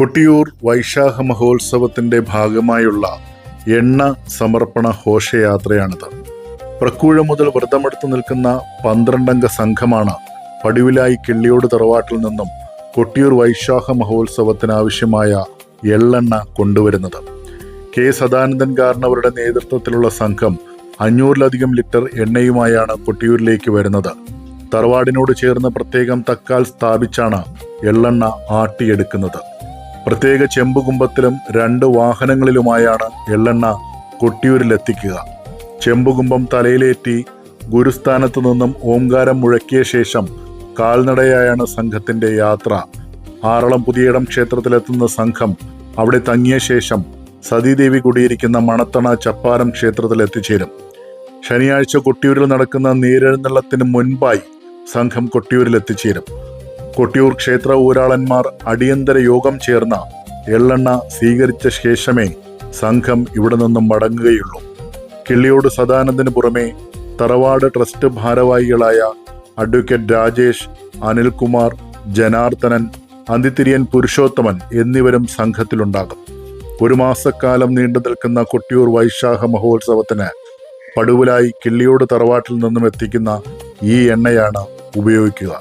കൊട്ടിയൂർ വൈശാഖ മഹോത്സവത്തിൻ്റെ ഭാഗമായുള്ള എണ്ണ സമർപ്പണ ഘോഷയാത്രയാണിത്. പ്രക്കൂഴ മുതൽ വ്രതമെടുത്തു നിൽക്കുന്ന 12 സംഘമാണ് പടിവിലായി കിള്ളിയോട് തറവാട്ടിൽ നിന്നും കൊട്ടിയൂർ വൈശാഖ മഹോത്സവത്തിനാവശ്യമായ എള്ളെണ്ണ കൊണ്ടുവരുന്നത്. കെ സദാനന്ദൻ കാരണവരുടെ നേതൃത്വത്തിലുള്ള സംഘം 500-ലധികം ലിറ്റർ എണ്ണയുമായാണ് കൊട്ടിയൂരിലേക്ക് വരുന്നത്. തറവാടിനോട് ചേർന്ന് പ്രത്യേകം തക്കാൽ സ്ഥാപിച്ചാണ് എള്ളെണ്ണ ആട്ടിയെടുക്കുന്നത്. പ്രത്യേക ചെമ്പുകുമ്പത്തിലും 2 വാഹനങ്ങളിലുമായാണ് എള്ളെണ്ണ കൊട്ടിയൂരിലെത്തിക്കുക. ചെമ്പുകുമ്പം തലയിലേറ്റി ഗുരുസ്ഥാനത്തു നിന്നും ഓംകാരം മുഴക്കിയ ശേഷം കാൽനടയായാണ് സംഘത്തിന്റെ യാത്ര. ആറളം പുതിയടം ക്ഷേത്രത്തിലെത്തുന്ന സംഘം അവിടെ തങ്ങിയ ശേഷം സതീദേവി കുടിയിരിക്കുന്ന മണത്തണ ചപ്പാരം ക്ഷേത്രത്തിൽ എത്തിച്ചേരും. ശനിയാഴ്ച കൊട്ടിയൂരിൽ നടക്കുന്ന നീരെഴുന്നള്ളത്തിന് മുൻപായി സംഘം കൊട്ടിയൂരിൽ എത്തിച്ചേരും. കൊട്ടിയൂർ ക്ഷേത്ര ഊരാളന്മാർ അടിയന്തര യോഗം ചേർന്ന എള്ളെണ്ണ സ്വീകരിച്ച ശേഷമേ സംഘം ഇവിടെ നിന്നും മടങ്ങുകയുള്ളൂ. കിള്ളിയോട് സദാനന്ദന് പുറമെ തറവാട് ട്രസ്റ്റ് ഭാരവാഹികളായ അഡ്വക്കേറ്റ് രാജേഷ്, അനിൽകുമാർ, ജനാർദ്ദനൻ, അന്തിതിരിയൻ പുരുഷോത്തമൻ എന്നിവരും സംഘത്തിലുണ്ടാകും. 1 മാസക്കാലം നീണ്ടു നിൽക്കുന്ന കൊട്ടിയൂർ വൈശാഖ മഹോത്സവത്തിന് പടുവിലായി കിള്ളിയോട് തറവാട്ടിൽ നിന്നും എത്തിക്കുന്ന ഈ എണ്ണയാണ് ഉപയോഗിക്കുക.